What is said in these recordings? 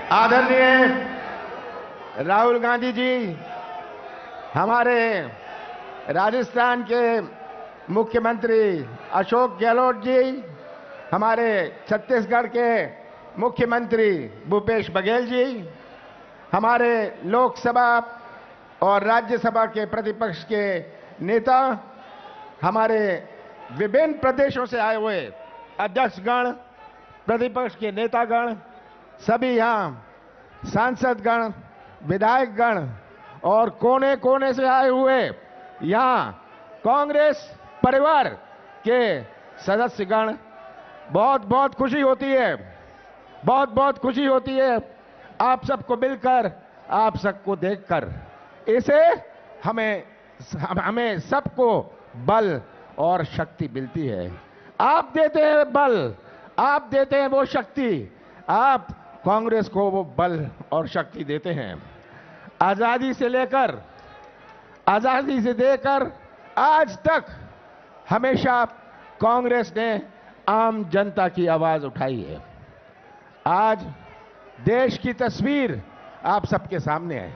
आदरणीय राहुल गांधी जी, हमारे राजस्थान के मुख्यमंत्री अशोक गहलोत जी, हमारे छत्तीसगढ़ के मुख्यमंत्री भूपेश बघेल जी, हमारे लोकसभा और राज्यसभा के प्रतिपक्ष के नेता, हमारे विभिन्न प्रदेशों से आए हुए अध्यक्षगण, प्रतिपक्ष के नेतागण, सभी यहाँ सांसदगण, विधायकगण और कोने कोने से आए हुए यहाँ कांग्रेस परिवार के सदस्यगण, बहुत बहुत खुशी होती है, बहुत बहुत खुशी होती है आप सबको मिलकर, आप सबको देखकर। इसे हमें सबको बल और शक्ति मिलती है। आप देते हैं बल, आप देते हैं वो शक्ति, आप कांग्रेस को वो बल और शक्ति देते हैं। आजादी से देकर आज तक हमेशा कांग्रेस ने आम जनता की आवाज उठाई है। आज देश की तस्वीर आप सबके सामने है।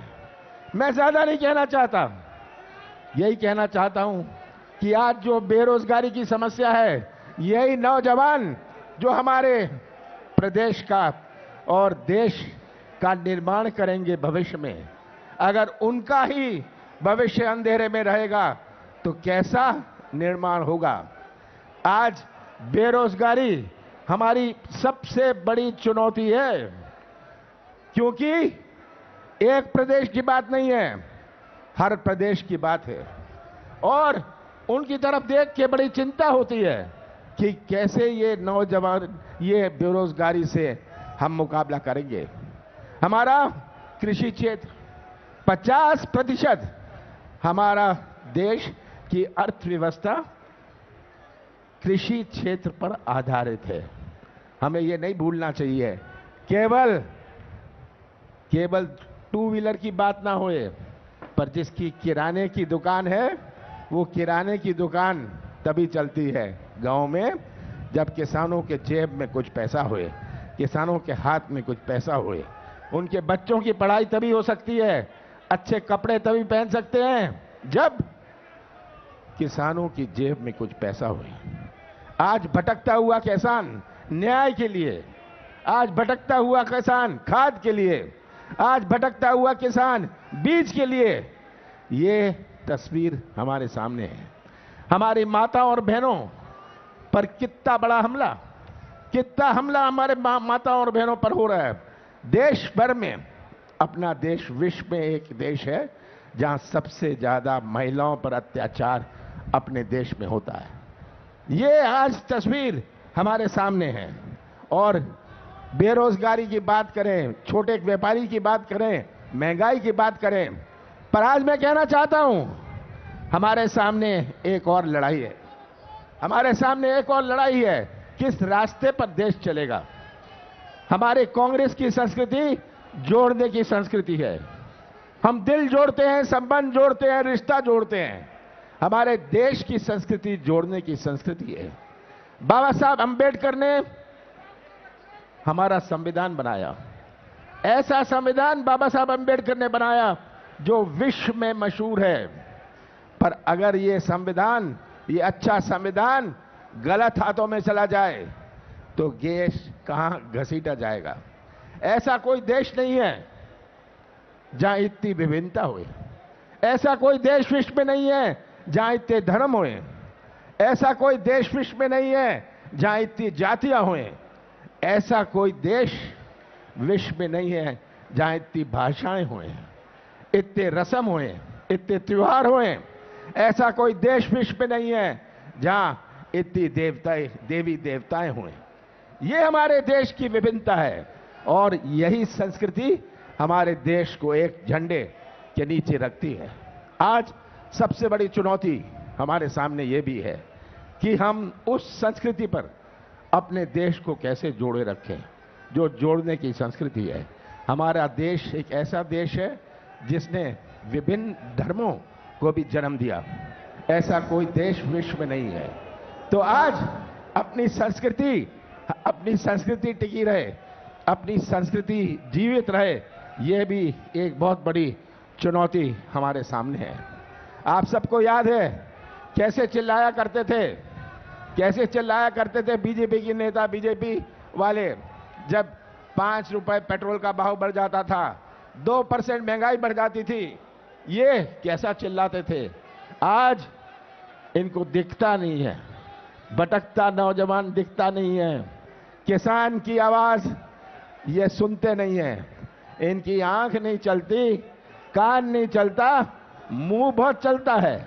मैं ज्यादा नहीं कहना चाहता, यही कहना चाहता हूं कि आज जो बेरोजगारी की समस्या है, यही नौजवान जो हमारे प्रदेश का और देश का निर्माण करेंगे भविष्य में, अगर उनका ही भविष्य अंधेरे में रहेगा तो कैसा निर्माण होगा। आज बेरोजगारी हमारी सबसे बड़ी चुनौती है, क्योंकि एक प्रदेश की बात नहीं है, हर प्रदेश की बात है। और उनकी तरफ देख के बड़ी चिंता होती है कि कैसे ये नौजवान ये बेरोजगारी से हम मुकाबला करेंगे। हमारा कृषि क्षेत्र 50% हमारा देश की अर्थव्यवस्था कृषि क्षेत्र पर आधारित है। हमें ये नहीं भूलना चाहिए। केवल टू व्हीलर की बात ना होए, पर जिसकी किराने की दुकान है, वो किराने की दुकान तभी चलती है गांव में जब किसानों के जेब में कुछ पैसा होए, किसानों के हाथ में कुछ पैसा होए। उनके बच्चों की पढ़ाई तभी हो सकती है, अच्छे कपड़े तभी पहन सकते हैं जब किसानों की जेब में कुछ पैसा होए। आज भटकता हुआ किसान न्याय के लिए, आज भटकता हुआ किसान खाद के लिए, आज भटकता हुआ किसान बीज के लिए, ये तस्वीर हमारे सामने है। हमारी माता और बहनों पर कितना बड़ा हमला हमारे माता और बहनों पर हो रहा है। देश भर में, अपना देश विश्व में एक देश है जहां सबसे ज्यादा महिलाओं पर अत्याचार अपने देश में होता है। ये आज तस्वीर हमारे सामने है। और बेरोजगारी की बात करें, छोटे व्यापारी की बात करें, महंगाई की बात करें, पर आज मैं कहना चाहता हूं हमारे सामने एक और लड़ाई है। हमारे सामने एक और लड़ाई है, किस रास्ते पर देश चलेगा। हमारे कांग्रेस की संस्कृति जोड़ने की संस्कृति है। हम दिल जोड़ते हैं, संबंध जोड़ते हैं, रिश्ता जोड़ते हैं। हमारे देश की संस्कृति जोड़ने की संस्कृति है। बाबा साहब अंबेडकर ने हमारा संविधान बनाया। ऐसा संविधान बाबा साहब अंबेडकर ने बनाया जो विश्व में मशहूर है। पर अगर ये संविधान, ये अच्छा संविधान गलत हाथों में चला जाए तो देश कहां घसीटा जाएगा। ऐसा कोई देश नहीं है जहां इतनी विभिन्नता हुई। ऐसा कोई देश विश्व में नहीं है जहां इतने धर्म हुए। ऐसा कोई देश विश्व में नहीं है जहां इतनी जातियां हुए। ऐसा कोई देश विश्व में नहीं है जहां इतनी भाषाएं हुए, इतने रस्म हुए, इतने त्योहार हुए। ऐसा कोई देश विश्व में नहीं है जहां इतनी देवी देवताएं हुए। ये हमारे देश की विभिन्नता है और यही संस्कृति हमारे देश को एक झंडे के नीचे रखती है। आज सबसे बड़ी चुनौती हमारे सामने ये भी है कि हम उस संस्कृति पर अपने देश को कैसे जोड़े रखें जो जोड़ने की संस्कृति है। हमारा देश एक ऐसा देश है जिसने विभिन्न धर्मों को भी जन्म दिया। ऐसा कोई देश विश्व में नहीं है। तो आज अपनी संस्कृति टिकी रहे, अपनी संस्कृति जीवित रहे, यह भी एक बहुत बड़ी चुनौती हमारे सामने है। आप सबको याद है कैसे चिल्लाया करते थे, कैसे चिल्लाया करते थे बीजेपी के नेता, बीजेपी वाले, जब 5 रुपए पेट्रोल का भाव बढ़ जाता था, 2% महंगाई बढ़ जाती थी, ये कैसा चिल्लाते थे। आज इनको दिखता नहीं है, भटकता नौजवान दिखता नहीं है, किसान की आवाज ये सुनते नहीं है, इनकी आंख नहीं चलती, कान नहीं चलता, मुंह बहुत चलता है,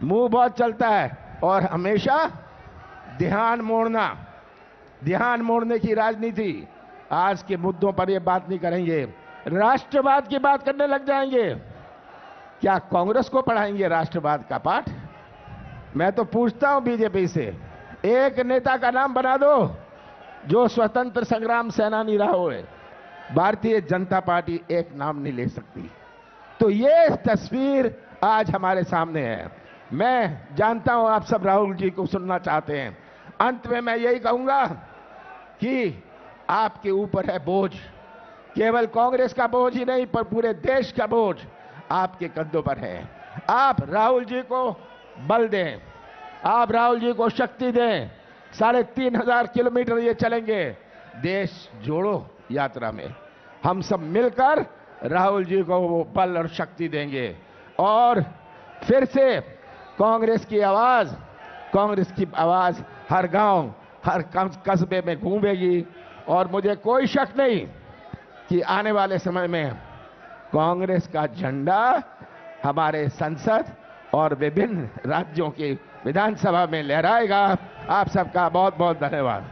मुंह बहुत चलता है, और हमेशा ध्यान मोड़ने की राजनीति। आज के मुद्दों पर ये बात नहीं करेंगे, राष्ट्रवाद की बात करने लग जाएंगे। क्या कांग्रेस को पढ़ाएंगे राष्ट्रवाद का पाठ? मैं तो पूछता हूं बीजेपी से, एक नेता का नाम बना दो जो स्वतंत्र संग्राम सेनानी रहा हो। भारतीय जनता पार्टी एक नाम नहीं ले सकती। तो ये तस्वीर आज हमारे सामने है। मैं जानता हूं आप सब राहुल जी को सुनना चाहते हैं। अंत में मैं यही कहूंगा कि आपके ऊपर है बोझ, केवल कांग्रेस का बोझ ही नहीं पर पूरे देश का बोझ आपके कंधों पर है। आप राहुल जी को बल दें, आप राहुल जी को शक्ति दें। 3,500 किलोमीटर ये चलेंगे देश जोड़ो यात्रा में। हम सब मिलकर राहुल जी को वो बल और शक्ति देंगे और फिर से कांग्रेस की आवाज हर गांव, हर कस्बे में गूंजेगी। और मुझे कोई शक नहीं कि आने वाले समय में कांग्रेस का झंडा हमारे संसद और विभिन्न राज्यों की विधानसभा में लहराएगा। आप सबका बहुत बहुत धन्यवाद।